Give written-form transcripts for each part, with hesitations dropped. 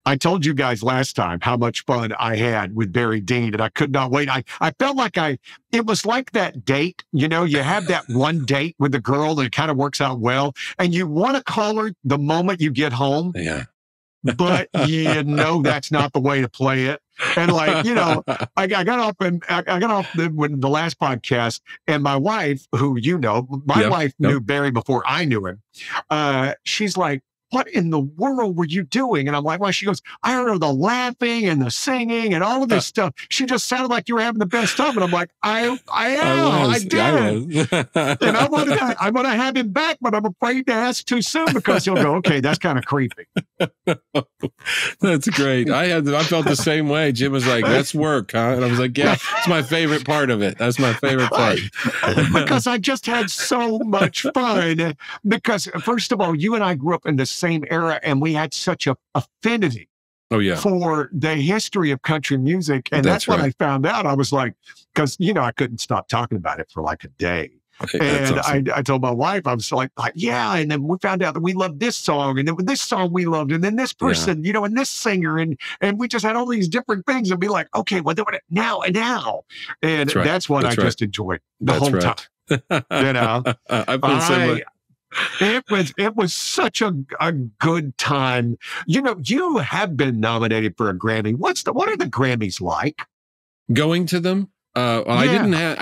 I told you guys last time how much fun I had with Barry Dean, and I could not wait. I felt like it was like that date, you know, you have that one date with the girl that kind of works out well, and you want to call her the moment you get home. Yeah. But you know that's not the way to play it. And like, you know, I got off when the last podcast, and my wife, who you know, my wife knew Barry before I knew him. She's like, what in the world were you doing? And I'm like, well, she goes, I heard of the laughing and the singing and all of this stuff. She just sounded like you were having the best time. And I'm like, I did. And I want to have him back, but I'm afraid to ask too soon because he'll go, okay, that's kind of creepy. That's great. I felt the same way. Jim was like, let's work, huh? And I was like, yeah, it's my favorite part of it. That's my favorite part. Because I just had so much fun. Because first of all, you and I grew up in the same era, and we had such a affinity for the history of country music. And that's when I found out. I was like, because, you know, I couldn't stop talking about it for like a day. And awesome. I told my wife, I was like, yeah. And then we found out that we loved this song, and then this song we loved, and then this person, you know, and this singer, and we just had all these different things, and be like, okay, well, doing it now and now. And that's what I just enjoyed the whole time. You know, I've been similar. It was such a good time. You know, you have been nominated for a Grammy. What are the Grammys like? Going to them? I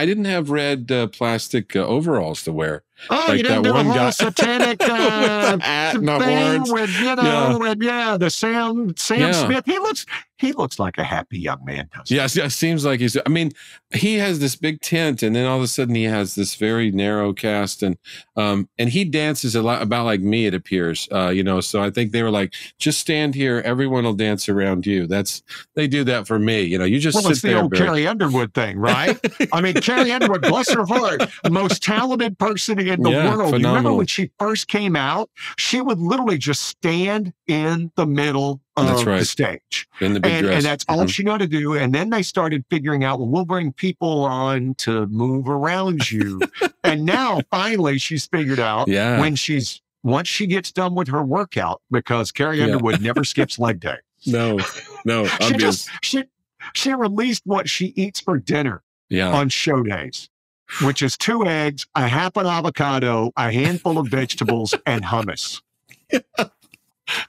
didn't have red plastic overalls to wear. Oh, like you didn't do the whole satanic thing with, you know, and the Sam Smith. He looks like a happy young man. Yes, it seems like he's. I mean, he has this big tent, and then all of a sudden he has this very narrow cast, and he dances a lot about like me. It appears, you know. So I think they were like, just stand here, everyone will dance around you. They do that for me, you know. You just sit it's the there, old Carrie Underwood thing, right? I mean, Carrie Underwood, bless her heart, the most talented person in the world. Phenomenal. You remember when she first came out? She would literally just stand in the middle of the stage. In the big dress. And that's all she knew to do. And then they started figuring out, well, we'll bring people on to move around you. And now, finally, she's figured out once she gets done with her workout, because Carrie Underwood never skips leg day. No. She released what she eats for dinner on show days, which is 2 eggs, a half an avocado, a handful of vegetables, and hummus.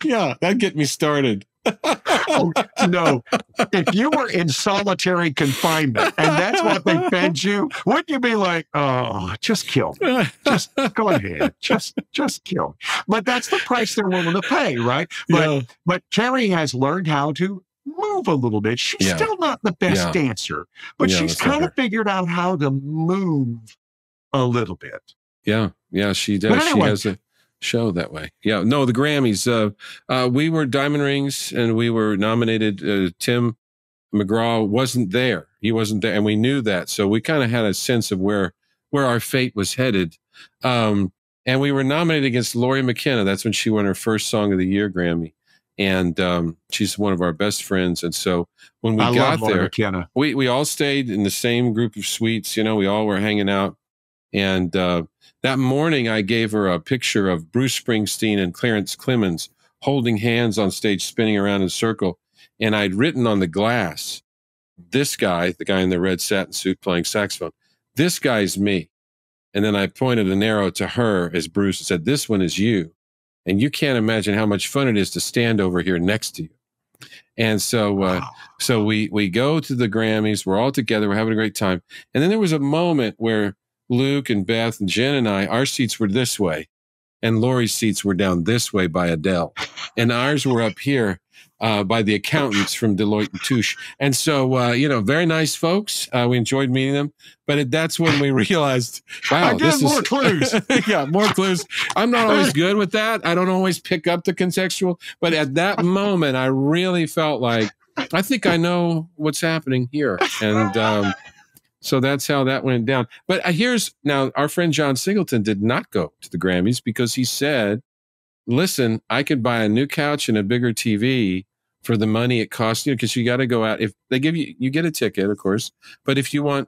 Yeah, that'd get me started. Oh, no, if you were in solitary confinement and that's what they fed you, wouldn't you be like, oh, just kill me. Just go ahead. Just kill me. But that's the price they're willing to pay, right? But Carrie has learned how to move a little bit. She's still not the best dancer, but she's kind of figured out how to move a little bit. Yeah, she does. Anyway, she has a show that way. Yeah, no, the Grammys. We were Diamond Rings, and we were nominated. Tim McGraw wasn't there. He wasn't there, and we knew that. So we kind of had a sense of where our fate was headed. And we were nominated against Lori McKenna. That's when she won her first Song of the Year Grammy. And she's one of our best friends. And so when we got there, we all stayed in the same group of suites. You know, we all were hanging out. And that morning, I gave her a picture of Bruce Springsteen and Clarence Clemens holding hands on stage, spinning around in a circle. And I'd written on the glass, this guy, the guy in the red satin suit playing saxophone, this guy's me. And then I pointed an arrow to her as Bruce and said, this one is you. And you can't imagine how much fun it is to stand over here next to you. And so, so we go to the Grammys. We're all together. We're having a great time. And then there was a moment where Luke and Beth and Jen and I, our seats were this way, and Lori's seats were down this way by Adele, and ours were up here by the accountants from Deloitte and Touche. And so, you know, very nice folks. We enjoyed meeting them. But that's when we realized, wow, this is more clues. Yeah, more clues. I'm not always good with that. I don't always pick up the contextual. But at that moment, I really felt like, I think I know what's happening here. And so that's how that went down. But now our friend John Singleton did not go to the Grammys because he said, listen, I could buy a new couch and a bigger TV for the money it costs you, because you got to go out. If they give you get a ticket, of course. But if you want,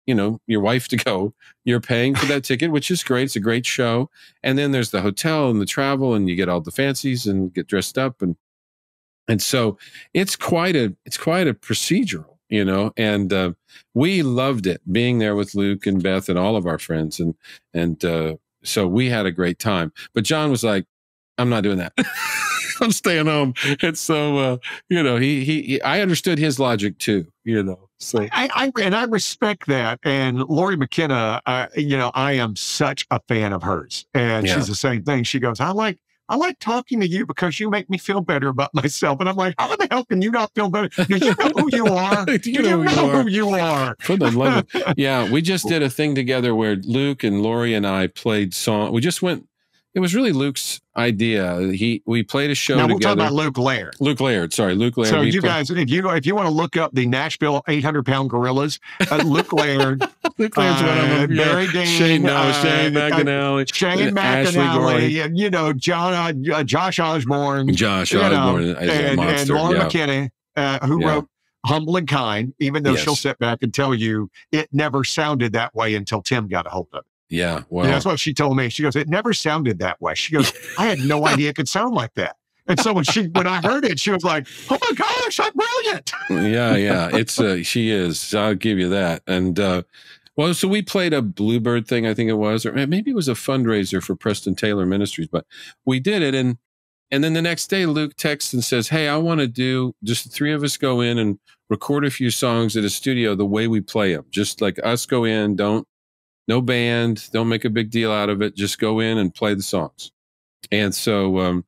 you know, your wife to go, you're paying for that ticket, which is great. It's a great show. And then there's the hotel and the travel, and you get all the fancies and get dressed up. And And so it's quite a procedural, you know, and we loved it being there with Luke and Beth and all of our friends. And so we had a great time. But John was like, I'm not doing that. I'm staying home. And so, you know, I understood his logic too, you know. So I respect that. And Lori McKenna, you know, I am such a fan of hers. And she's the same thing. She goes, I like talking to you because you make me feel better about myself. And I'm like, how the hell can you not feel better? Do you know who you are? Do you know who you are? For the love of, yeah, we just did a thing together where Luke and Lori and I played song. We just went. It was really Luke's idea. We played a show together. Now we're talking about Luke Laird. Luke Laird, sorry, Luke Laird. So you guys, if you want to look up the Nashville 800-pound gorillas, Luke Laird, Luke Laird's one of them. Barry Dean, Shane McAnally, Shane McAnally, you know, Josh Osborne, and Lori McKenna, who wrote "Humble and Kind," even though she'll sit back and tell you it never sounded that way until Tim got a hold of it. Yeah, well, and that's what she told me. She goes, it never sounded that way. She goes, I had no idea it could sound like that. And so when I heard it, she was like, oh my gosh, I'm brilliant. Yeah. It's she is. I'll give you that. And well, so we played a Bluebird thing, I think it was, or maybe it was a fundraiser for Preston Taylor Ministries, but we did it. And then the next day, Luke texts and says, hey, I want to do just the three of us go in and record a few songs at a studio the way we play them. Just like us go in, no band, don't make a big deal out of it. Just go in and play the songs. And so,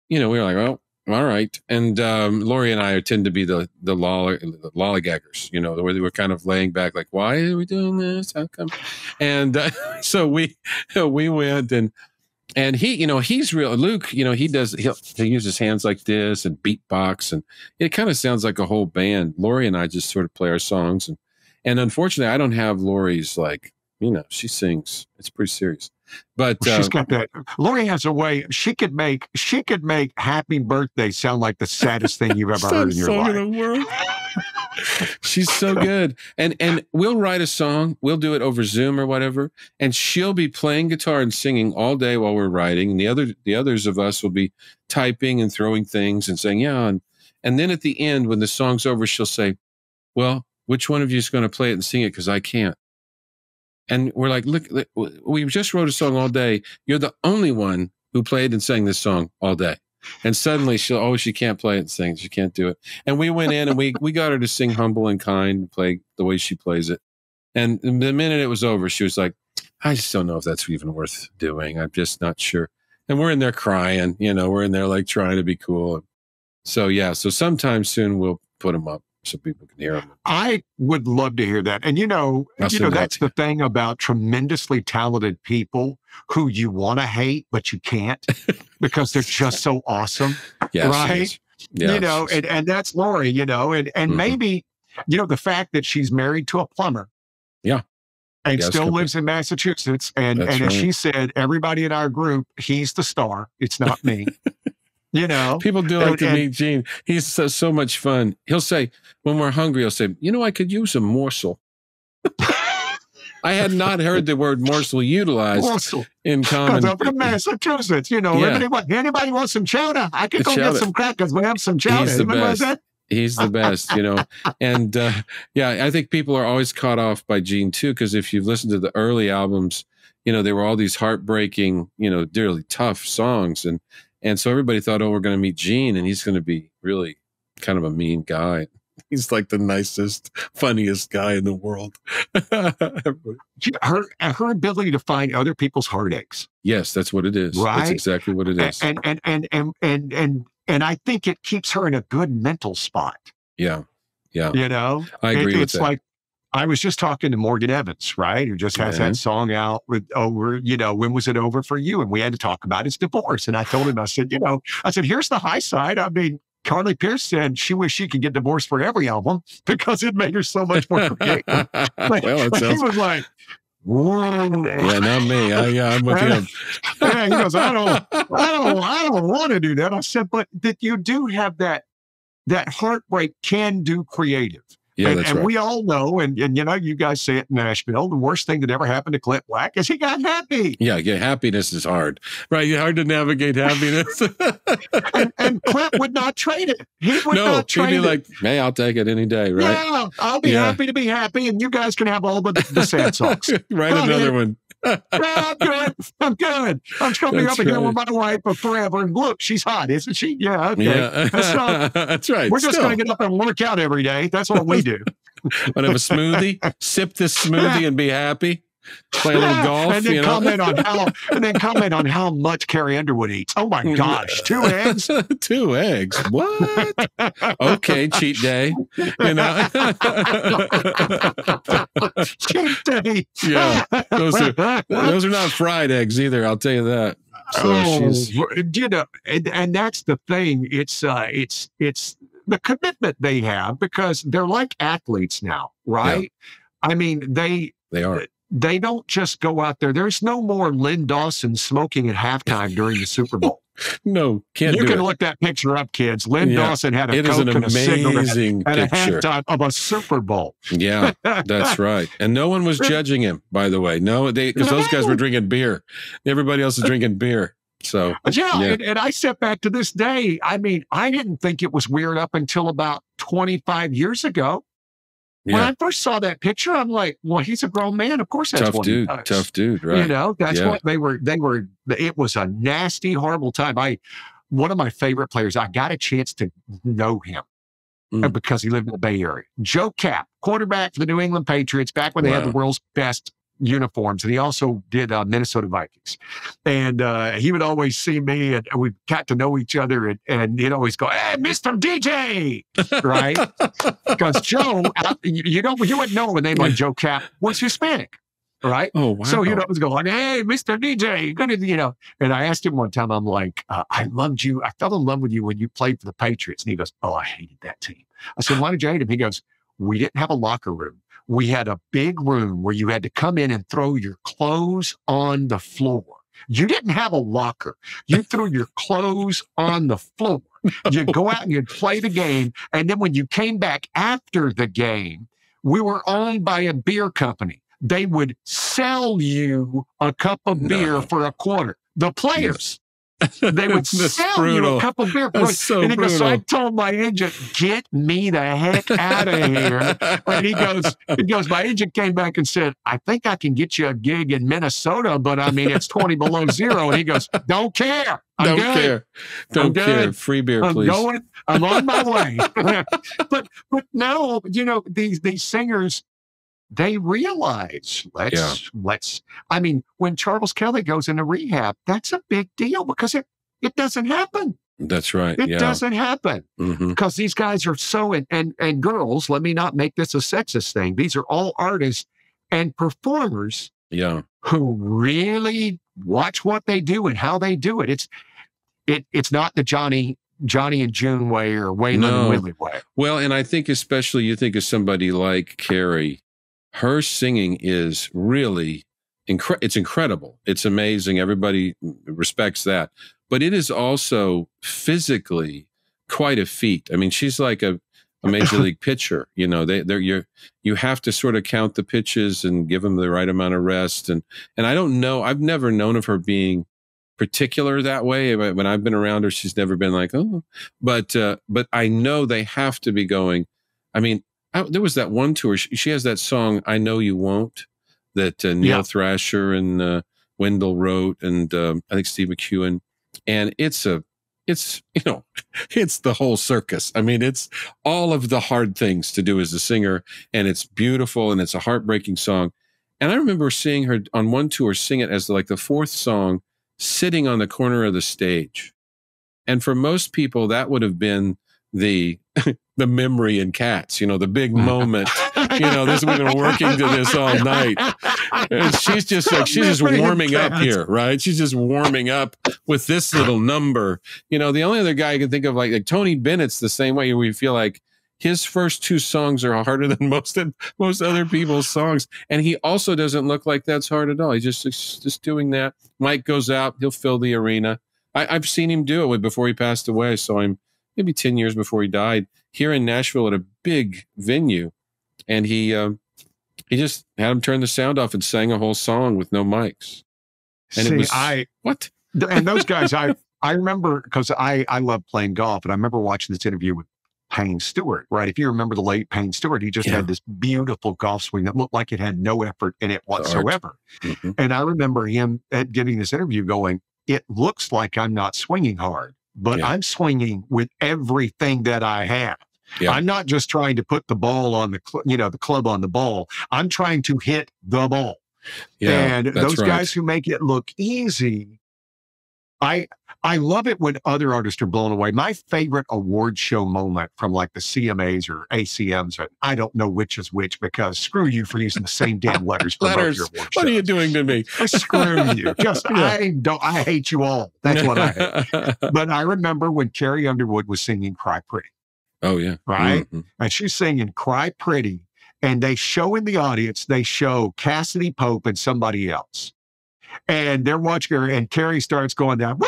you know, we were like, well, all right. And Lori and I tend to be the lollygaggers, you know, where they were kind of laying back, like, why are we doing this? How come? And so we went and he, you know, he's real. Luke, you know, he'll use his hands like this and beatbox, and it kind of sounds like a whole band. Lori and I just sort of play our songs, and unfortunately, I don't have Lori's, like, you know, she sings. It's pretty serious, but she's got that. Lori has a way. She could make "Happy Birthday" sound like the saddest thing you've ever heard in your life. In the world. She's so good, and we'll write a song. We'll do it over Zoom or whatever, and she'll be playing guitar and singing all day while we're writing, and the others of us will be typing and throwing things and saying and then at the end when the song's over, she'll say, "Well, which one of you is going to play it and sing it? Because I can't." And we're like, look, we just wrote a song all day. You're the only one who played and sang this song all day. And suddenly she can't play it and sing. She can't do it. And we went in and we got her to sing Humble and Kind and play the way she plays it. And the minute it was over, she was like, I just don't know if that's even worth doing. I'm just not sure. And we're in there crying, you know, we're in there like trying to be cool. So yeah, so sometime soon we'll put them up so people can hear them. I would love to hear that. And you know, that's the thing about tremendously talented people who you want to hate, but you can't because they're just so awesome. Yes, right? Yeah, you know, and that's Lori, you know, and maybe, you know, the fact that she's married to a plumber. Yeah. And still lives in Massachusetts. And as she said, everybody in our group, he's the star. It's not me. You know, people do like to meet Gene. He's so much fun. He'll say, when we're hungry, he'll say, you know, I could use a morsel. I had not heard the word morsel utilized in common. I'm from Massachusetts. You know, anybody wants some chowder? I could go get some crackers. We have some chowder. He's the best. He's the best, you know. And I think people are always caught off by Gene too, because if you've listened to the early albums, you know, there were all these heartbreaking, you know, really tough songs. And so everybody thought, oh, we're going to meet Gene and he's going to be really kind of a mean guy. He's like the nicest, funniest guy in the world. Her ability to find other people's heartaches. Yes, that's what it is. Right? That's exactly what it is. And I think it keeps her in a good mental spot. Yeah. Yeah. You know? I agree with that. It's like, I was just talking to Morgan Evans, right? Who just has that song out with you know, when was it over for you? And we had to talk about his divorce. And I told him, I said, here's the high side. I mean, Carly Pearce said she wished she could get divorced for every album because it made her so much more creative. He was like, whoa. Yeah, not me. I'm with him. Yeah, he goes, I don't want to do that. I said, but that you do have that heartbreak can do creative. Yeah, and, that's and right. we all know, and you guys say it in Nashville, the worst thing that ever happened to Clint Black is he got happy. Yeah, happiness is hard, right? Hard to navigate happiness. and Clint would not trade it. He would not trade it. He'd be like, hey, I'll take it any day, right? Yeah, I'll be happy to be happy, and you guys can have all the sad songs. Write another one. Yeah, I'm good. I'm just going to be over here with my wife for forever. And look, she's hot, isn't she? Yeah, okay. Yeah. That's right. We're just going to get up and work out every day. That's what we do. Want to have a smoothie? Sip this smoothie and be happy. Play a little golf, and then comment on how much Carrie Underwood eats. Oh my gosh, 2 eggs? 2 eggs. What? Okay, cheat day. Cheat day. Yeah, those are not fried eggs either. I'll tell you that. So and that's the thing. It's the commitment they have because they're like athletes now, right? Yeah. I mean, they are. They don't just go out there. There's no more Lynn Dawson smoking at halftime during the Super Bowl. No, can't do it. You can look that picture up, kids. Lynn Dawson had a Coke and a cigarette at a halftime of a Super Bowl. Yeah, that's right. And no one was judging him, by the way. No, because those guys were drinking beer. Everybody else is drinking beer. So and I step back to this day. I mean, I didn't think it was weird up until about 25 years ago. When I first saw that picture, I'm like, well, he's a grown man. Of course, that's what he does. Tough dude, right? That's what they were. It was a nasty, horrible time. One of my favorite players, I got a chance to know him because he lived in the Bay Area. Joe Kapp, quarterback for the New England Patriots, back when they had the world's best uniforms, and he also did Minnesota Vikings. And he would always see me, and we got to know each other, and he'd always go, "Hey, Mr. DJ," right? Because Joe, you wouldn't know a name like Joe Kapp was Hispanic, right? Oh, wow. So he'd always go like, "Hey, Mr. DJ, gonna," And I asked him one time, I'm like, "I loved you. I fell in love with you when you played for the Patriots." And he goes, "Oh, I hated that team." I said, "Why did you hate him?" He goes, "We didn't have a locker room. We had a big room where you had to come in and throw your clothes on the floor. You didn't have a locker. You threw your clothes on the floor. You'd go out and you'd play the game. And then when you came back after the game, we were owned by a beer company. They would sell you a cup of beer for a quarter. The players. They would sell you a cup of beer. That's so and he goes, brutal. so I told my agent, get me the heck out of here. And he goes, my agent came back and said, I think I can get you a gig in Minnesota, but I mean, it's 20 below zero. And he goes, don't care. Don't care. Free beer, please. I'm on my way. but now, these singers, they realize I mean, when Charles Kelly goes into rehab, that's a big deal because it doesn't happen. That's right. It doesn't happen because these guys are so, and girls, let me not make this a sexist thing. These are all artists and performers who really watch what they do and how they do it. It's not the Johnny and June way or Waylon and Willie way. Well, and I think especially you think of somebody like Carrie. Her singing is really it's incredible. It's amazing. Everybody respects that. But it is also physically quite a feat. I mean, she's like a major league pitcher. You have to sort of count the pitches and give them the right amount of rest. And I don't know. I've never known of her being particular that way. When I've been around her, she's never been like, oh. But I know they have to be going. I mean, there was that one tour. She has that song, I Know You Won't, that Neil Thrasher and Wendell wrote, and I think Steve McEwen. And it's the whole circus. I mean, it's all of the hard things to do as a singer, and it's beautiful, and it's a heartbreaking song. And I remember seeing her on one tour sing it as like the fourth song, sitting on the corner of the stage. And for most people, that would have been the memory in Cats, the big moment. We've been working to this all night. And she's just warming up here, right? She's just warming up with this little number. The only other guy I can think of, like Tony Bennett's the same way. We feel like his first 2 songs are harder than most other people's songs. And he also doesn't look like that's hard at all. He's just doing that. Mike goes out, he'll fill the arena. I've seen him do it before he passed away. I saw him maybe 10 years before he died, here in Nashville at a big venue. And he just had him turn the sound off and sang a whole song with no mics. And it was what? And those guys, I remember, because I love playing golf, and I remember watching this interview with Payne Stewart, right? If you remember the late Payne Stewart, he just had this beautiful golf swing that looked like it had no effort in it whatsoever. Mm-hmm. And I remember him giving this interview going, it looks like I'm not swinging hard, but I'm swinging with everything that I have. Yeah. I'm not just trying to put the ball on the club on the ball. I'm trying to hit the ball. Yeah, and those guys who make it look easy, I love it when other artists are blown away. My favorite award show moment from like the CMAs or ACMs, I don't know which is which, because screw you for using the same damn letters for both your award shows. What are you doing to me? Screw you. I hate you all. That's what I hate. But I remember when Carrie Underwood was singing Cry Pretty. Oh, yeah. Right? Mm-hmm. And she's singing Cry Pretty. And they show in the audience, they show Cassidy Pope and somebody else. And they're watching her, and Carrie starts going down,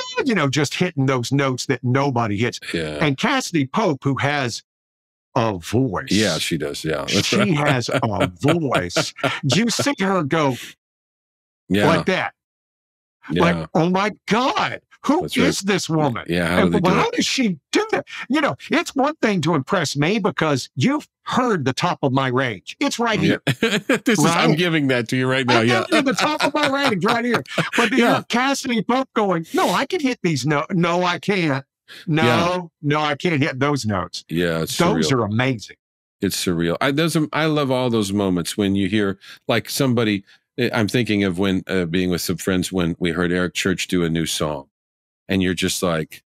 just hitting those notes that nobody hits. Yeah. And Cassidy Pope, who has a voice. Yeah, she does. Yeah. She has a voice. You see her go like that. Yeah. Like, oh my God, who is this woman? Yeah. How does she do that? It's one thing to impress me because you've heard the top of my range. It's right here. I'm giving that to you right now. Yeah. The top of my range right here. But Cassidy Pope going, no, I can hit these notes. No, I can't. No, I can't hit those notes. Yeah. Those are amazing. It's surreal. I love all those moments when you hear like somebody. I'm thinking of when being with some friends when we heard Eric Church do a new song, and you're just like,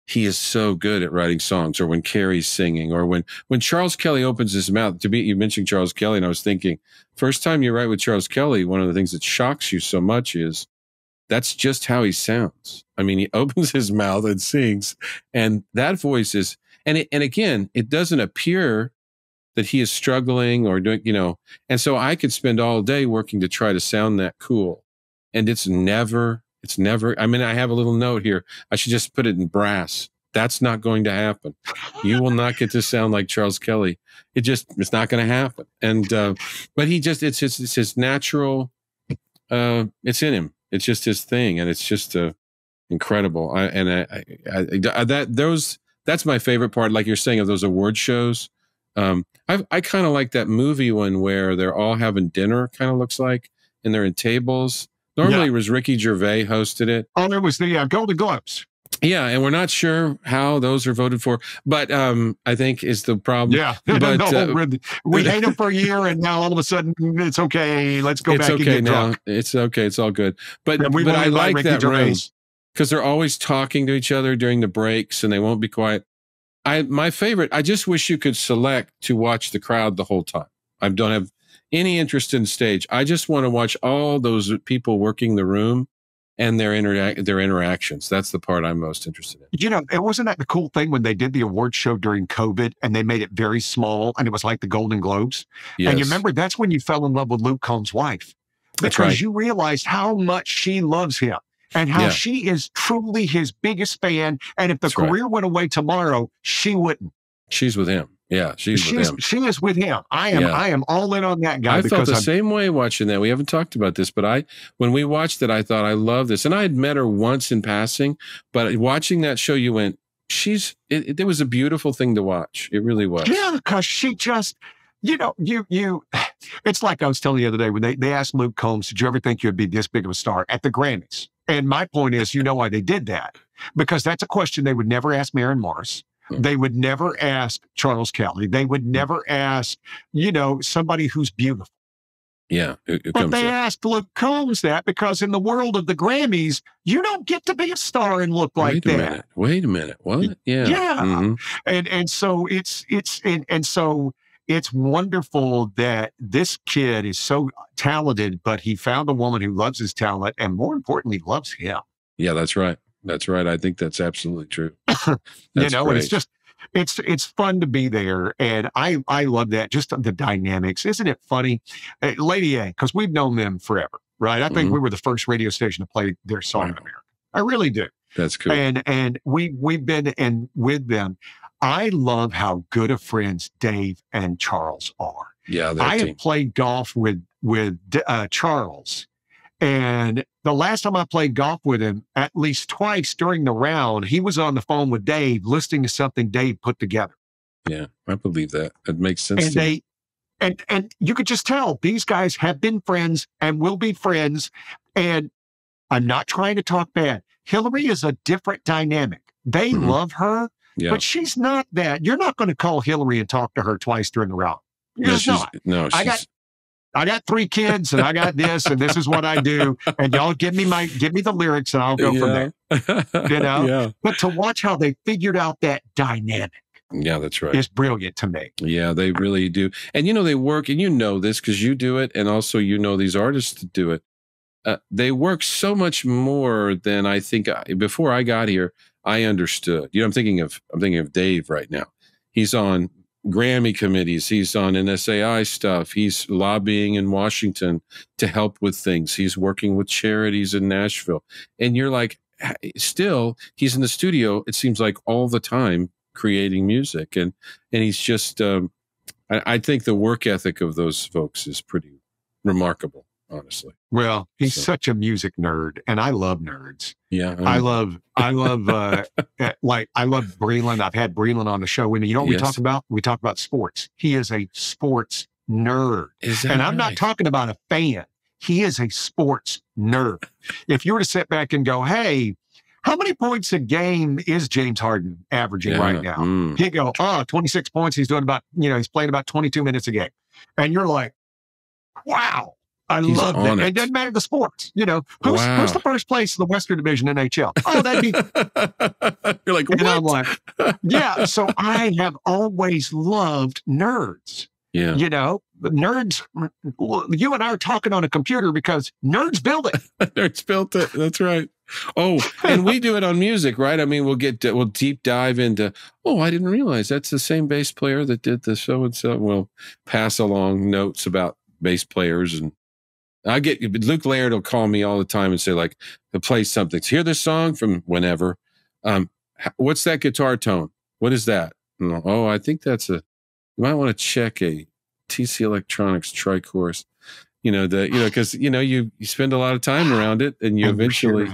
he is so good at writing songs. Or when Carrie's singing, or when Charles Kelly opens his mouth. You mentioned Charles Kelly, and I was thinking, first time you write with Charles Kelly, one of the things that shocks you so much is that's just how he sounds. I mean, he opens his mouth and sings, and that voice is, and again, it doesn't appear that he is struggling or doing, and so I could spend all day working to try to sound that cool. And it's never, I mean, I have a little note here. I should just put it in brass. That's not going to happen. You will not get to sound like Charles Kelly. It's not going to happen. And, but it's his natural, it's in him. It's just his thing. And it's just, incredible. That's my favorite part. Like you're saying, of those award shows. I kind of like that movie one where they're all having dinner, kind of looks like, and they're in tables. Normally it was Ricky Gervais hosted it. Oh, it was the Golden Globes. Yeah, and we're not sure how those are voted for, but I think is the problem. Yeah, but, we hate them for a year, and now all of a sudden it's okay. Let's go back and get drunk. It's okay. It's all good. But I like that room because they're always talking to each other during the breaks, and they won't be quiet. My favorite, I just wish you could select to watch the crowd the whole time. I don't have any interest in stage. I just want to watch all those people working the room and their interactions. That's the part I'm most interested in. It wasn't that the cool thing when they did the award show during COVID and they made it very small and it was like the Golden Globes. Yes. And you remember that's when you fell in love with Luke Combs' wife. Because you realized how much she loves him. And how she is truly his biggest fan. And if the career went away tomorrow, she wouldn't. She's with him. Yeah, she's with him. She is with him. I am all in on that guy. I felt the same way watching that. We haven't talked about this, but when we watched it, I thought, I love this. And I had met her once in passing, but watching that show, you went, it was a beautiful thing to watch. It really was. Yeah, because she just... it's like I was telling you the other day when they asked Luke Combs, did you ever think you'd be this big of a star at the Grammys? And my point is, why they did that? Because that's a question they would never ask Maren Morris. They would never ask Charles Kelly. They would never ask, somebody who's beautiful. Yeah. But they asked Luke Combs that because in the world of the Grammys, you don't get to be a star and look like that. Wait a minute. What? Yeah. Yeah. Mm-hmm. And so it's wonderful that this kid is so talented, but he found a woman who loves his talent and more importantly, loves him. Yeah, that's right. That's right. I think that's absolutely true. And it's just, it's fun to be there. And I love that. Just the dynamics. Isn't it funny? Lady A, because we've known them forever, right? I think we were the first radio station to play their song in America. I really do. That's cool. And we've been with them. I love how good of friends Dave and Charles are. Yeah, I had played golf with Charles. And the last time I played golf with him, at least twice during the round, he was on the phone with Dave, listening to something Dave put together. Yeah, I believe that. It makes sense. And and you could just tell these guys have been friends and will be friends. And I'm not trying to talk bad. Hillary is a different dynamic. They love her, but she's not that. You're not going to call Hillary and talk to her twice during the round. You're not. No, I got 3 kids and I got this and this is what I do. And y'all give me the lyrics and I'll go from there. You know? Yeah. But to watch how they figured out that dynamic. Yeah, that's right. It's brilliant to me. Yeah, they really do. And they work, and this because you do it, and also these artists do it. They work so much more than I think before I got here, I understood. I'm thinking of Dave right now. He's on Grammy committees. He's on NSAI stuff. He's lobbying in Washington to help with things. He's working with charities in Nashville. And you're like, still, he's in the studio, it seems like all the time, creating music. And he's just, I think the work ethic of those folks is pretty remarkable, honestly. Well, he's such a music nerd, and I love nerds. Yeah. I love Breland. I've had Breland on the show. And you know what we talk about? We talk about sports. He is a sports nerd. And I'm not talking about a fan. He is a sports nerd. If you were to sit back and go, hey, how many points a game is James Harden averaging right now? He'd go, 26 points. He's doing about, he's playing about 22 minutes a game. And you're like, wow, I love that. It doesn't matter the sports. Who's the first place in the Western Division NHL? Oh, that'd be. You're like, what? And I'm like, yeah. So I have always loved nerds. Yeah. Nerds, you and I are talking on a computer because nerds build it. Nerds built it. That's right. Oh, and we do it on music, right? I mean, we'll deep dive into, I didn't realize that's the same bass player that did the so-and-so. We'll pass along notes about bass players. And Luke Laird will call me all the time and say, like, he'll play something. Hear this song from whenever. What's that guitar tone? What is that? I think that's you might want to check a TC Electronics tri-chorus, because, you spend a lot of time around it and you eventually.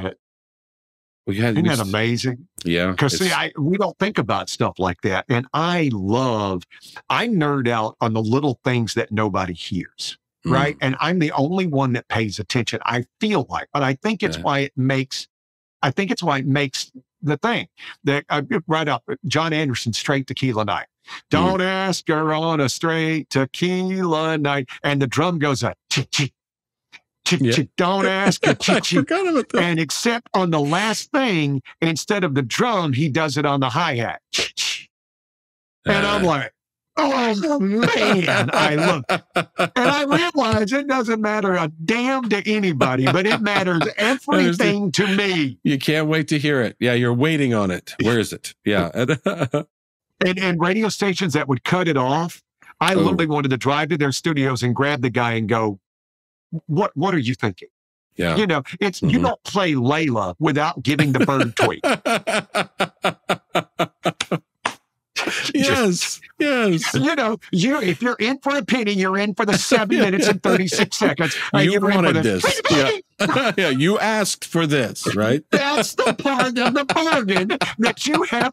Isn't that amazing? Yeah. Because we don't think about stuff like that. And I nerd out on the little things that nobody hears. Right. And I'm the only one that pays attention. I feel like, but I think it's why it makes the thing that right up John Anderson, Straight Tequila Night. Don't ask her on a straight tequila night. And the drum goes a chick. Don't ask her. I forgot about that. And except on the last thing, instead of the drum, he does it on the hi-hat. And I'm like, oh man, I look. And I realize it doesn't matter a damn to anybody, but it matters everything to me. You can't wait to hear it. Yeah, you're waiting on it. Where is it? Yeah. And radio stations that would cut it off, I literally wanted to drive to their studios and grab the guy and go, what are you thinking? Yeah. You don't play Layla without giving the bird tweet. Yes. If you're in for a penny, you're in for the 7 minutes and 36 seconds. You wanted this. Yeah, you asked for this, right? That's the part of the bargain that you have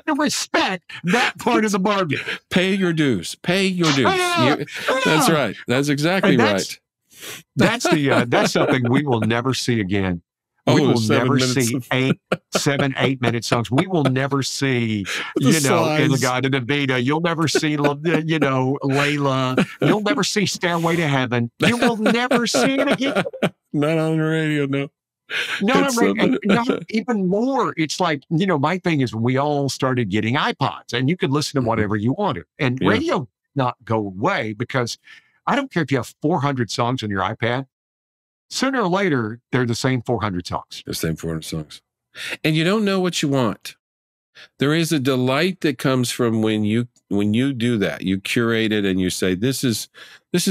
to respect that part of the bargain. Pay your dues. That's right. That's exactly right. That's something we will never see again. We will never see 7, 8 minute songs. We will never see, In the Garden of Vita. You'll never see, Layla. You'll never see Stairway to Heaven. You will never see it again. Not on the radio, no. Not even more. It's like, my thing is when we all started getting iPods and you could listen to whatever you wanted. And radio did not go away because I don't care if you have 400 songs on your iPad. Sooner or later, they're the same 400 songs. The same 400 songs. And you don't know what you want. There is a delight that comes from when you do that. You curate it and you say, this is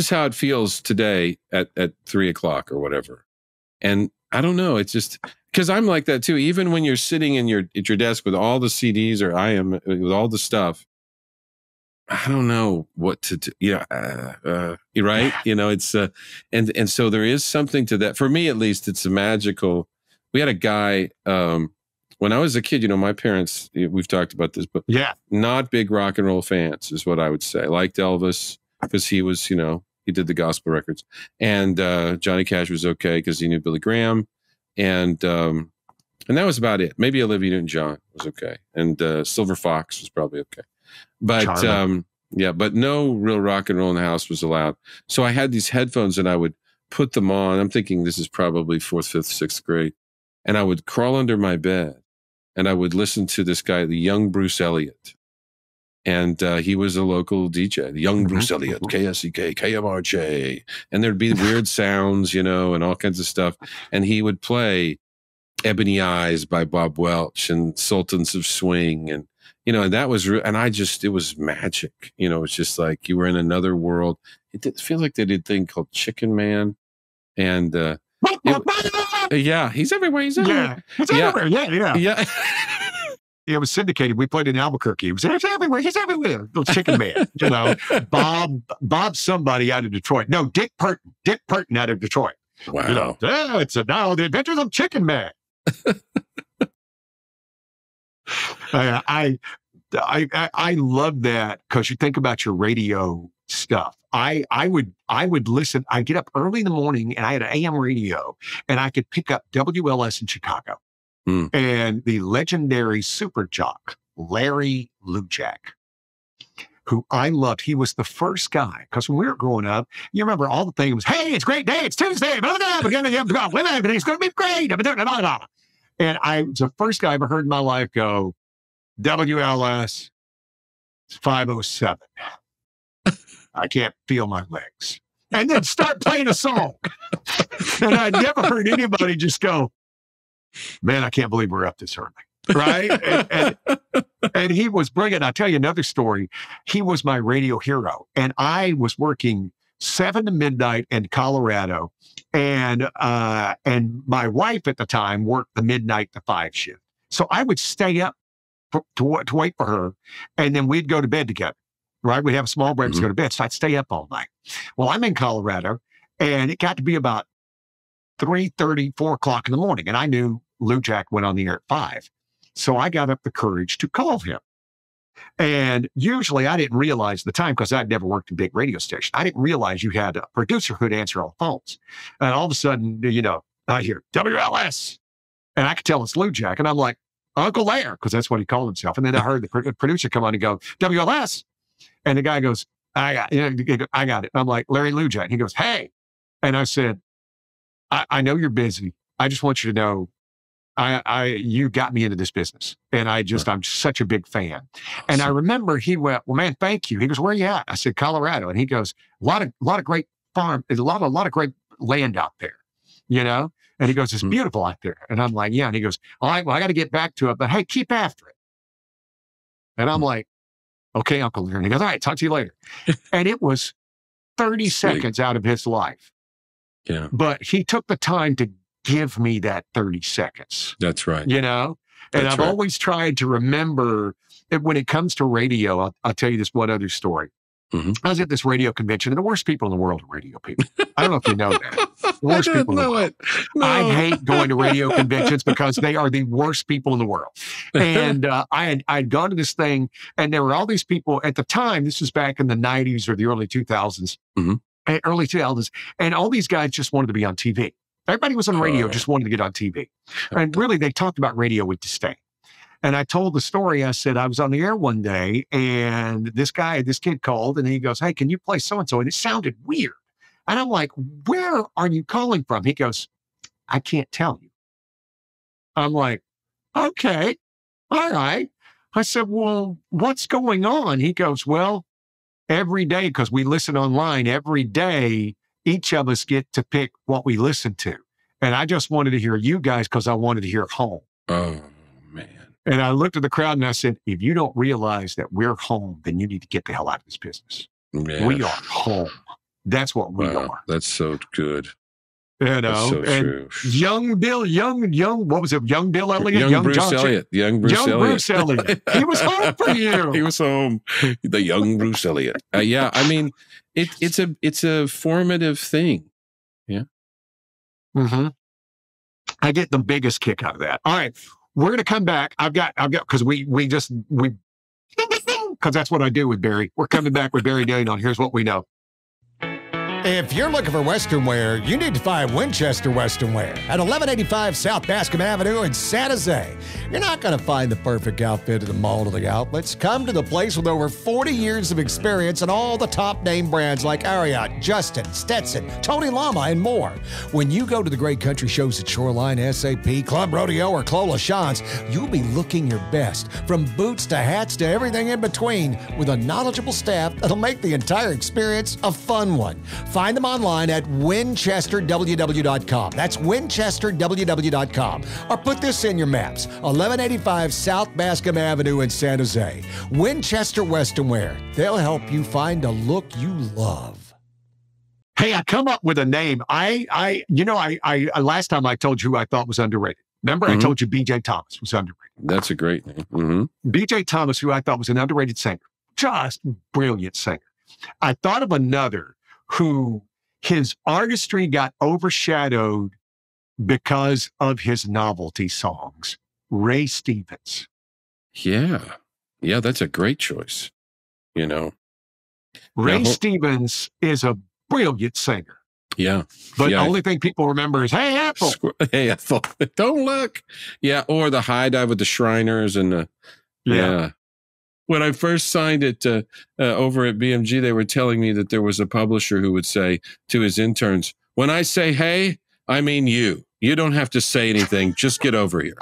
how it feels today at 3:00 or whatever. And I don't know. It's just because I'm like that too. Even when you're sitting at your desk with all the CDs, or I am with all the stuff, I don't know what to do. Yeah, you're right. It's and so there is something to that. For me, at least, it's a magical. We had a guy when I was a kid. My parents. We've talked about this, but not big rock and roll fans is what I would say. Liked Elvis because he was, he did the gospel records, and Johnny Cash was okay because he knew Billy Graham, and that was about it. Maybe Olivia Newton-John was okay, and Silver Fox was probably okay. But but no real rock and roll in the house was allowed. So I had these headphones and I would put them on. I'm thinking this is probably 4th, 5th, 6th grade. And I would crawl under my bed and I would listen to this guy, the young Bruce Elliott. And he was a local DJ, the young Bruce Elliott, KSEK, KMRJ. And there'd be weird sounds, and all kinds of stuff. And he would play Ebony Eyes by Bob Welch and Sultans of Swing. And and that was, it was magic. It's just like you were in another world. It feels like they did a thing called Chicken Man. And he's everywhere. He's everywhere. Yeah, he's everywhere. Yeah. It was syndicated. We played in Albuquerque. It was everywhere. He's everywhere. Little Chicken Man. Bob somebody out of Detroit. No, Dick Purton. Dick Purton out of Detroit. Wow. It's now the Adventures of Chicken Man. I love that because you think about your radio stuff. I would listen. I get up early in the morning and I had an AM radio and I could pick up WLS in Chicago and the legendary super jock, Larry Lujak, who I loved. He was the first guy because when we were growing up, you remember all the things, hey, it's a great day. It's Tuesday. Everything's going to be great. And I was the first guy I ever heard in my life go, WLS 507. I can't feel my legs. And then start playing a song. And I never heard anybody just go, man, I can't believe we're up this early. Right? And he was brilliant. I'll tell you another story. He was my radio hero. And I was working 7 to midnight in Colorado. And my wife at the time worked the midnight to 5 shift. So I would stay up to wait for her. And then we'd go to bed together. Right? We'd have a small break to go to bed. So I'd stay up all night. Well, I'm in Colorado and it got to be about 3:30, 4 o'clock in the morning. And I knew Lujak went on the air at 5. So I got up the courage to call him. And usually I didn't realize the time because I'd never worked in a big radio station. I didn't realize you had a producer who'd answer all the phones. And all of a sudden, I hear WLS. And I could tell it's Lujak. And I'm like, Uncle Laird, because that's what he called himself. And then I heard the producer come on and go, WLS. And the guy goes, I got it. And I'm like, Larry Lujak. And he goes, hey. And I said, I know you're busy. I just want you to know, you got me into this business. And I'm such a big fan. And I remember he went, well, man, thank you. He goes, where are you at? I said, Colorado. And he goes, a lot of great farm, a lot of great land out there, And he goes, it's beautiful out there. And I'm like, yeah. And he goes, all right, well, I got to get back to it, but hey, keep after it. And I'm like, okay, Uncle Laird. And he goes, all right, talk to you later. And it was 30 seconds out of his life. Yeah. But he took the time to give me that 30 seconds. That's right. And I've always tried to remember that when it comes to radio, I'll tell you this one other story. I was at this radio convention, and the worst people in the world are radio people. I don't know if you know that. The worst people in the world. No. I hate going to radio conventions because they are the worst people in the world. And I'd gone to this thing, and there were all these people at the time. This was back in the 90s or the early 2000s. Early 2000s. And all these guys just wanted to be on TV. Everybody was on radio, just wanted to get on TV. And really, they talked about radio with disdain. And I told the story. I said, I was on the air one day and this kid called and he goes, hey, can you play so-and-so? And it sounded weird. And I'm like, where are you calling from? He goes, I can't tell you. I'm like, okay, all right. I said, well, what's going on? He goes, well, every day, because we listen online, every day, each of us get to pick what we listen to. And I just wanted to hear you guys because I wanted to hear home. Oh, man. And I looked at the crowd and I said, if you don't realize that we're home, then you need to get the hell out of this business. Yeah. We are home. That's what we are. That's so good. You know, that's so true. Young, what was it? Young Bill Elliott? Young Bruce Elliott. Young Bruce Elliott. He was home for you. He was home. The young Bruce Elliott. Yeah, I mean, it's a formative thing. Yeah. Mm-hmm. I get the biggest kick out of that. All right, we're going to come back. I've got, because because that's what I do with Barry. We're coming back with Barry Dane on Here's What We Know. If you're looking for Western wear, you need to find Winchester Western Wear at 1185 South Bascom Avenue in San Jose. You're not going to find the perfect outfit at the mall or the outlets. Come to the place with over 40 years of experience and all the top name brands like Ariat, Justin, Stetson, Tony Lama, and more. When you go to the great country shows at Shoreline, SAP, Club Rodeo, or Clola Shans, you'll be looking your best, from boots to hats to everything in between, with a knowledgeable staff that'll make the entire experience a fun one. Find them online at winchesterww.com. That's winchesterww.com. Or put this in your maps, 1185 South Bascom Avenue in San Jose. Winchester Western Wear. They'll help you find a look you love. Hey, I come up with a name. I last time I told you who I thought was underrated. Remember, I told you B.J. Thomas was underrated. That's a great name. Mm-hmm. B.J. Thomas, who I thought was an underrated singer. Just brilliant singer. I thought of another who his artistry got overshadowed because of his novelty songs, Ray Stevens. Yeah, that's a great choice. You know, Ray Stevens is a brilliant singer. Yeah. But the only thing people remember is, hey, Ethel. Hey, Ethel, don't look. Yeah, or the high dive with the Shriners and the, yeah. When I first signed it over at BMG, they were telling me that there was a publisher who would say to his interns, when I say, hey, I mean you. You don't have to say anything. Just get over here.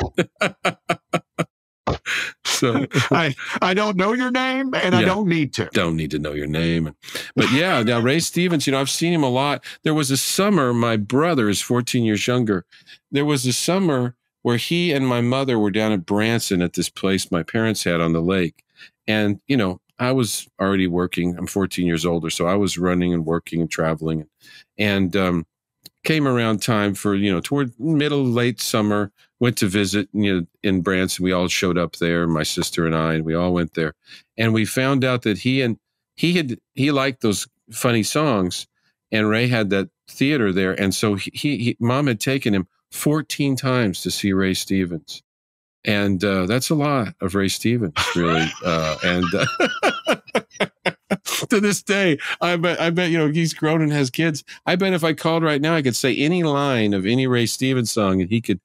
So I don't know your name, and I don't need to. Don't need to know your name. But yeah, now Ray Stevens, I've seen him a lot. There was a summer, my brother is 14 years younger. There was a summer where he and my mother were down at Branson at this place my parents had on the lake. And, I was already working. I'm 14 years older, so I was running and working and traveling. And came around time for, toward middle, late summer, went to visit, in Branson. We all showed up there, my sister and I, and we all went there. And we found out that he liked those funny songs, and Ray had that theater there. And so Mom had taken him 14 times to see Ray Stevens. And that's a lot of Ray Stevens, really. And to this day, I bet, he's grown and has kids. I bet if I called right now, I could say any line of any Ray Stevens song, and he could,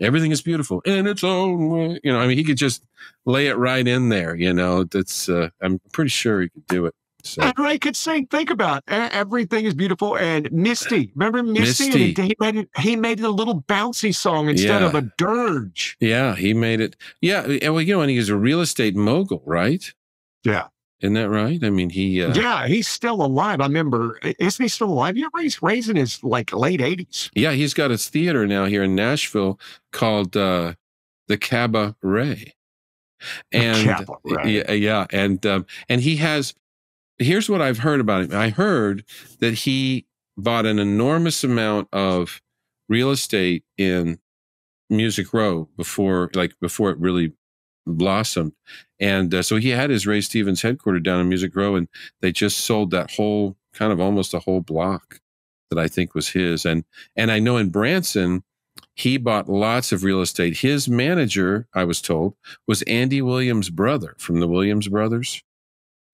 everything is beautiful in its own way. He could just lay it right in there. That's I'm pretty sure he could do it. So. And Ray could sing. Think about it. Everything is beautiful. And Misty, remember Misty? And he made it a little bouncy song instead of a dirge. Yeah, he made it. Yeah, and he's a real estate mogul, right? Yeah. Isn't that right? I mean, yeah, he's still alive. I remember, isn't he still alive? Yeah, he's in his late 80s. Yeah, he's got his theater now here in Nashville called the Cabaret. And yeah, and he has. Here's what I've heard about him. I heard that he bought an enormous amount of real estate in Music Row before it really blossomed. And so he had his Ray Stevens headquarters down in Music Row, and they just sold that whole kind of almost a whole block that I think was his. And I know in Branson, he bought lots of real estate. His manager, I was told, was Andy Williams' brother from the Williams Brothers.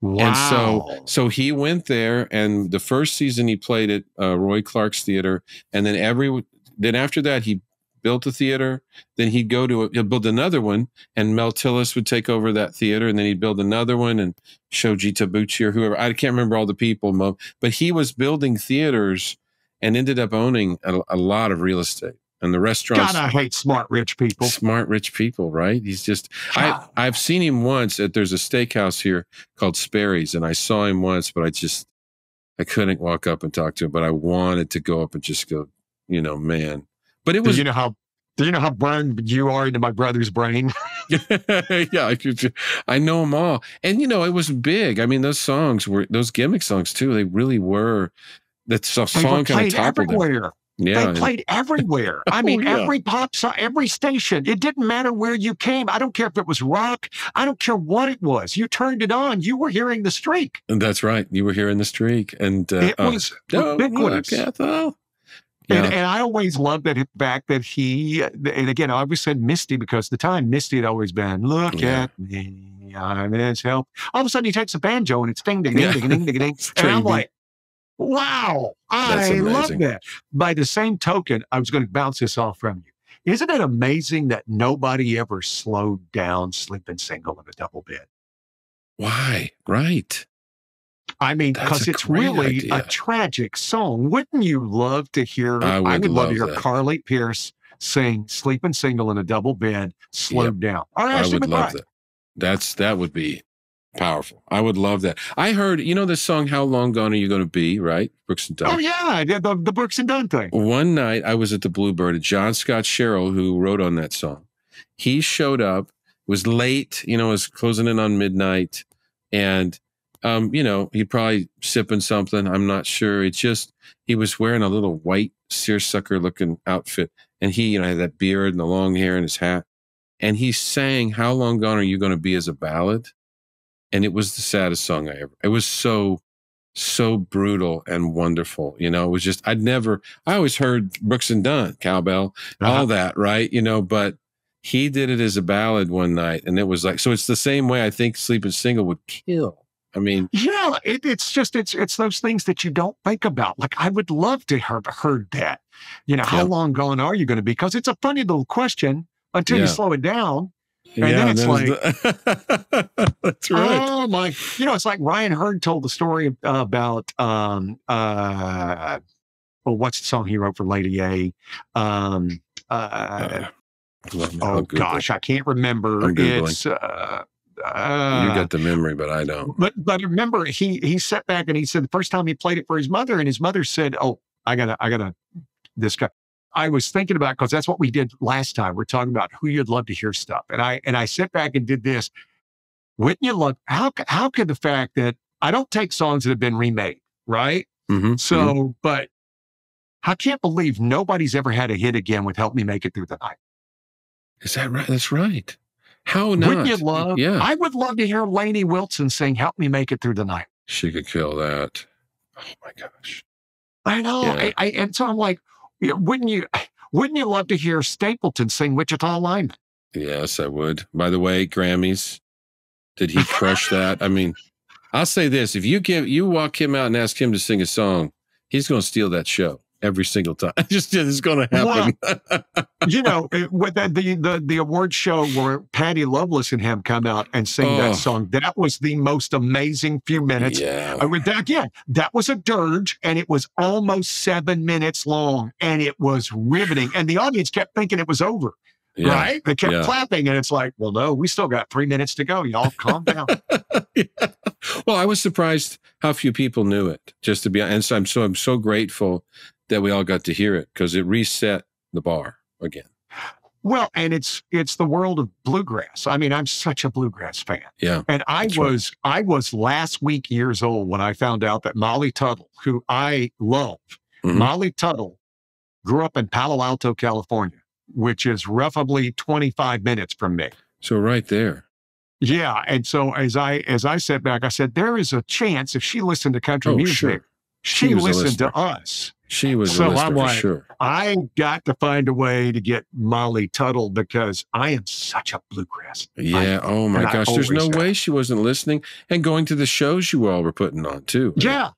Wow. And so he went there, and the first season he played at Roy Clark's theater, and then after that he built a theater. Then he'd he'll build another one, and Mel Tillis would take over that theater, and then he'd build another one, and Shoji Tabuchi or whoever, I can't remember all the people, but he was building theaters and ended up owning a lot of real estate. And the restaurants. God, I hate smart, rich people. Smart, rich people, right? He's just, I've seen him once there's a steakhouse here called Sperry's, and I saw him once, but I couldn't walk up and talk to him, but I wanted to go up and just go, man. But it was. Do you know how burned you are into my brother's brain? Yeah, I know them all. And, it was big. I mean, those gimmick songs too, they really were That song kind of toppled everywhere. Yeah, they played everywhere. I mean, every pop song, every station. It didn't matter where you came. I don't care if it was rock. I don't care what it was. You turned it on. You were hearing the Streak. And that's right. You were hearing the Streak. And it was ubiquitous. Yeah. And I always loved that fact that he, and again, I always said Misty because at the time Misty had always been, look at me, I'm his help. All of a sudden he takes a banjo and it's ding, ding, ding, ding, ding, ding, ding. And I'm like, wow, I love that. By the same token, I was going to bounce this off from you. Isn't it amazing that nobody ever slowed down Sleeping Single in a double bed? Why? Right. I mean, because it's really a tragic song. Wouldn't you love to hear? I would love to hear Carly Pearce sing "Sleeping Single" in a double bed, slowed down. Or I would love that. That would be powerful. I would love that. I heard, the song "How Long Gone Are You Going to Be?" Right, Brooks and Dunn. Oh yeah, the Brooks and Dunn thing. One night I was at the Bluebird, and John Scott Sherrill, who wrote on that song, he showed up. It was late. It was closing in on midnight, and he probably sipping something. I'm not sure. It's just, he was wearing a little white seersucker looking outfit. And he, had that beard and the long hair and his hat. And he sang "How Long Gone Are You Going to Be" as a ballad. And it was the saddest song it was so brutal and wonderful. It was just, I always heard Brooks and Dunn, cowbell, all that, right? But he did it as a ballad one night. And it was like, so it's the same way I think Sleeping Single would kill. I mean, yeah, it's those things that you don't think about. Like, I would love to have heard that. How long gone are you going to be? Because it's a funny little question until you slow it down. And then it's like, that's right. Oh my, it's like Ryan Hurd told the story about, what's the song he wrote for Lady A? I can't remember. It's, you got the memory, but I don't. But remember, he sat back and he said the first time he played it for his mother, and his mother said, "Oh, I gotta this guy." I was thinking about, because that's what we did last time. We're talking about who you'd love to hear stuff, and I sat back and did this. Wouldn't you love? How could the fact that I don't take songs that have been remade, right? Mm-hmm, so, but I can't believe nobody's ever had a hit again with "Help Me Make It Through the Night." Is that right? That's right. How not? Wouldn't you love? Yeah. I would love to hear Lainey Wilson sing "Help Me Make It Through the Night." She could kill that. Oh my gosh. I know. Yeah. And so I'm like, wouldn't you love to hear Stapleton sing "Wichita Lineman"? Yes, I would. By the way, Grammys, did he crush that? I mean, I'll say this: if you walk him out and ask him to sing a song, he's going to steal that show every single time. It's going to happen. Well, with the award show where Patty Loveless and him come out and sing that song, that was the most amazing few minutes. Yeah. That was a dirge, and it was almost 7 minutes long, and it was riveting. And the audience kept thinking it was over. Yeah. Right? They kept clapping, and it's like, well, no, we still got 3 minutes to go. Y'all calm down. Well, I was surprised how few people knew it, just to be honest. And so I'm so grateful that we all got to hear it, because it reset the bar again. Well, and it's the world of bluegrass. I mean, I'm such a bluegrass fan. Yeah. And I was last week years old when I found out that Molly Tuttle, who I love, Molly Tuttle grew up in Palo Alto, California, which is roughly 25 minutes from me. So right there. Yeah. And so as I sat back, I said, there is a chance if she listened to country music, sure. she listened to us. She was a listener for sure. I got to find a way to get Molly Tuttle, because I am such a bluegrass. Yeah. Oh my gosh. There's no way she wasn't listening and going to the shows you all were putting on too. Yeah.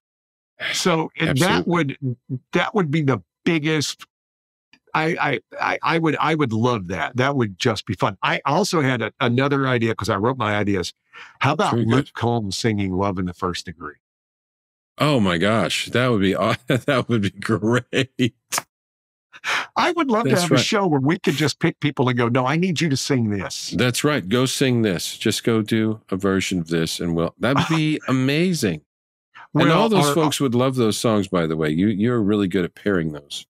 So that would be the biggest. I would love that. That would just be fun. I also had another idea, because I wrote my ideas. How about Luke Combs singing "Love in the First Degree"? Oh my gosh, that would be great. I would love to have a show where we could just pick people and go, "No, I need you to sing this." That's right. Go sing this. Just go do a version of this, and that'd be amazing. And all those folks would love those songs. By the way, you're really good at pairing those.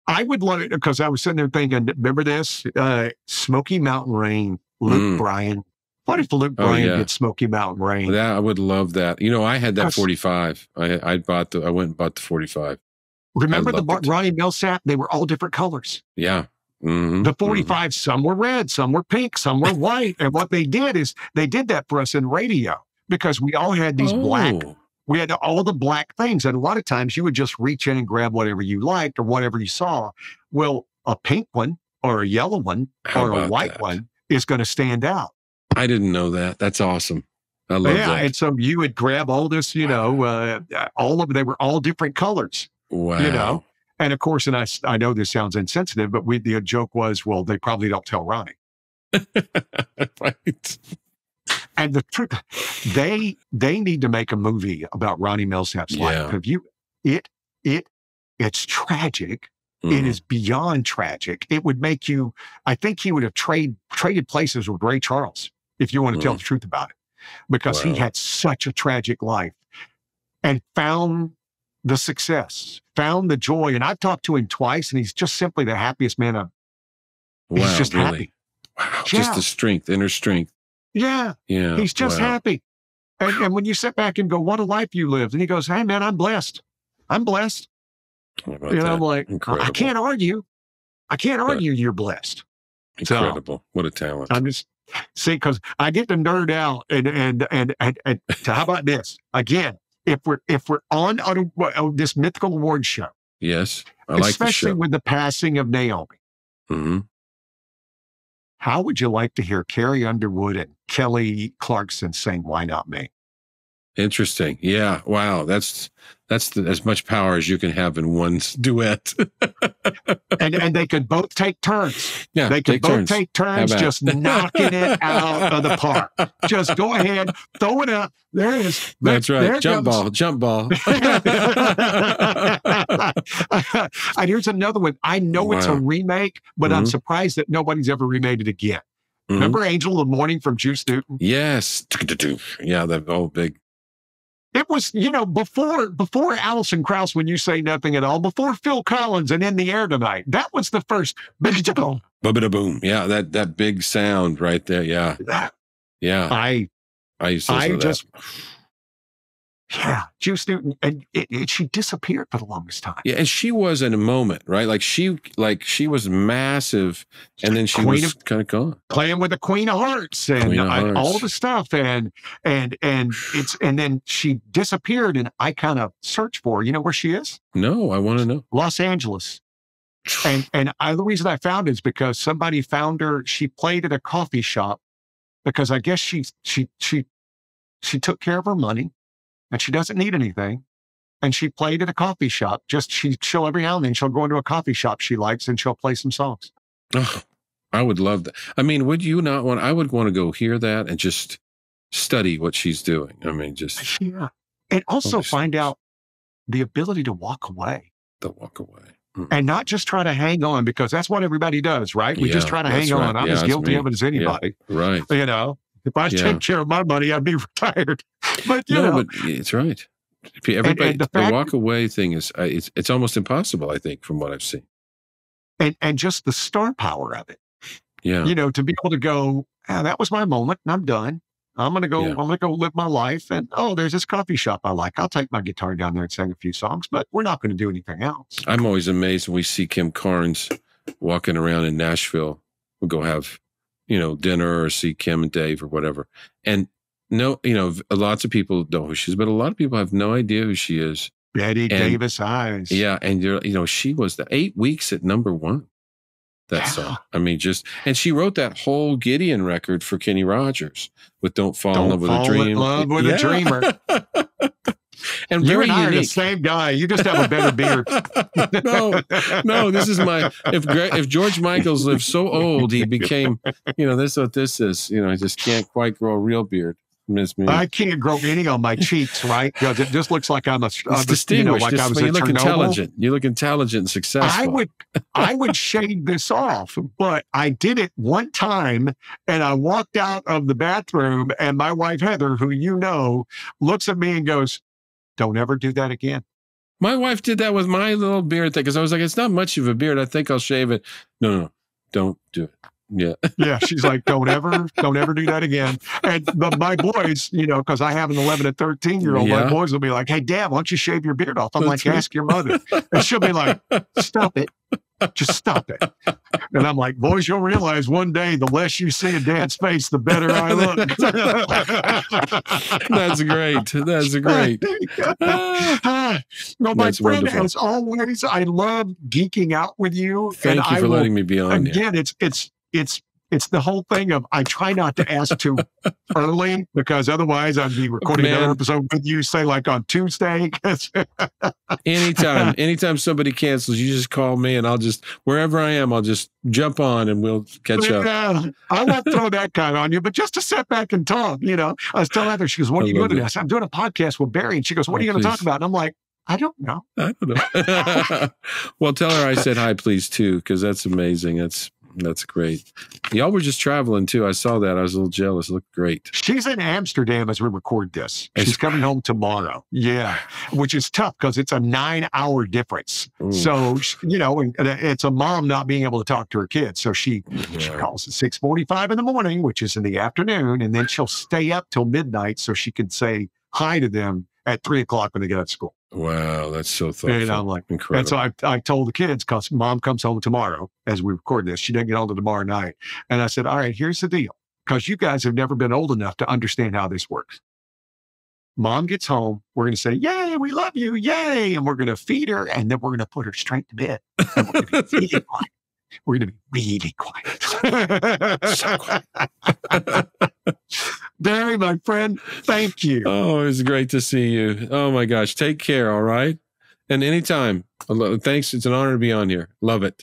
I would love it, because I was sitting there thinking, remember this? Smoky Mountain Rain, Luke Bryan, What if Luke Bryan did Smoky Mountain Rain? I would love that. You know, I had that 45. I went and bought the 45. Remember Ronnie Millsap? They were all different colors. Yeah. The 45, some were red, some were pink, some were white. And what they did is they did that for us in radio because we all had these we had all the black things. And a lot of times you would just reach in and grab whatever you liked or whatever you saw. Well, a pink one or a yellow one or a white one is going to stand out. I didn't know that. That's awesome. I love that. And so you would grab all this, you know, they were all different colors. Wow. You know, and of course, and I know this sounds insensitive, but the joke was, well, they probably don't tell Ronnie. Right. And the truth, they need to make a movie about Ronnie Millsap's life. Have it's tragic. It is beyond tragic. It would make you, I think he would have traded places with Ray Charles, if you want to tell the truth about it, because he had such a tragic life and found the success, found the joy. And I've talked to him twice, and he's just simply the happiest man. He's just happy. Wow. Just the strength, inner strength. Yeah. He's just happy. And when you sit back and go, what a life you lived. And he goes, hey, man, I'm blessed. I'm blessed. I'm like, incredible. I can't argue. You're blessed. Incredible. So, what a talent. I'm just, because I get to nerd out. And how about this? Again, if we're on this mythical award show, yes, I like especially with the passing of Naomi, how would you like to hear Carrie Underwood and Kelly Clarkson sing "Why Not Me"? Interesting. Yeah. Wow. That's as much power as you can have in one duet. and they could both take turns. Yeah. They could both take turns just knocking it out of the park. Just go ahead, throw it up. There it is. That's right. Jump ball. And here's another one. I know it's a remake, but I'm surprised that nobody's ever remade it again. Remember Angel of the Morning from Juice Newton? Yes. Yeah, that old big. It was, before Alison Krauss, When You Say Nothing at All, before Phil Collins and In the Air Tonight. That was the first. Boom. Yeah, that big sound right there. Yeah. Yeah. I used to listen to that. Yeah, Juice Newton, and she disappeared for the longest time. Yeah, and she was in a moment, right? Like she was massive, and then she was kind of gone, playing with the Queen of Hearts and all the stuff, and then she disappeared, and I kind of searched for her. You know where she is? No, I want to know. Los Angeles, and the reason I found it is because somebody found her. She played at a coffee shop because I guess she took care of her money. And she doesn't need anything. And she played at a coffee shop. She'll every now and then she'll go into a coffee shop she likes and she'll play some songs. Oh, I would love that. I mean, would you not want, I would want to go hear that and just study what she's doing. I mean, just. Yeah. And also find out the ability to walk away. And not just try to hang on, because that's what everybody does, right? We just try to hang on. I'm as guilty of it as anybody. Yeah, right. If I take care of my money, I'd be retired. But but it's right. Everybody, and the walk away thing is it's almost impossible, I think, from what I've seen. And just the star power of it. Yeah. To be able to go, that was my moment, and I'm done. I'm gonna go. I'm gonna go live my life. And there's this coffee shop I like. I'll take my guitar down there and sing a few songs. But we're not going to do anything else. I'm always amazed when we see Kim Carnes walking around in Nashville. We'll go have dinner or see Kim and Dave or whatever. And lots of people know who she is, but a lot of people have no idea who she is. Betty Davis Eyes. Yeah. And she was the 8 weeks at #1, that song. I mean, and she wrote that whole Gideon record for Kenny Rogers with Don't Fall in Love with a Dream. Love with a Dreamer. And you very and I unique. are the same guy. You just have a better beard. No. This is if George Michael's lived so old, he became, this is what this is. I just can't quite grow a real beard. Miss me. I can't grow any on my cheeks, right? Because it just looks like I'm distinguished. You look intelligent. You look intelligent and successful. I would shave this off, but I did it one time, and I walked out of the bathroom, and my wife Heather, who looks at me and goes, "Don't ever do that again." My wife did that with my little beard thing because I was like, "It's not much of a beard. I think I'll shave it." No, don't do it. Yeah. Yeah. She's like, don't ever do that again. And my boys, because I have an 11 and 13-year-old, my boys will be like, hey, Dad, why don't you shave your beard off? I'm like, ask your mother. And she'll be like, stop it. Just stop it. And I'm like, boys, you'll realize one day the less you see of Dad's face, the better I look. That's great. That's great. No, my friend, wonderful. As always, I love geeking out with you. Thank you for letting me be on. Again, it's the whole thing of I try not to ask too early because otherwise I'd be recording another episode with you, say like on Tuesday. Anytime somebody cancels, you just call me and wherever I am, I'll just jump on and we'll catch up. I won't throw that kind on you, but just to sit back and talk, I was telling Heather, she goes, what are you doing today? I said, I'm doing a podcast with Barry. And she goes, what are you going to talk about? And I'm like, I don't know. Well, tell her I said hi, please, too, because that's amazing. That's great. Y'all were just traveling too. I saw that. I was a little jealous. It looked great. She's in Amsterdam as we record this. She's coming home tomorrow. Yeah. Which is tough because it's a 9-hour difference. So, it's a mom not being able to talk to her kids. So she calls at 6:45 in the morning, which is in the afternoon. And then she'll stay up till midnight so she can say hi to them at 3:00 when they get out of school. Wow, that's so thoughtful. And I'm like, incredible. And so I told the kids, because Mom comes home tomorrow as we record this. She doesn't get home till tomorrow night. And I said, all right, here's the deal. Because you guys have never been old enough to understand how this works. Mom gets home. We're going to say, yay, we love you. Yay. And we're going to feed her. And then we're going to put her straight to bed. And we're going to be really quiet. We're going to be really quiet. So quiet. Barry, my friend, thank you. Oh, it was great to see you. Oh, my gosh. Take care, all right? And anytime. Thanks. It's an honor to be on here. Love it.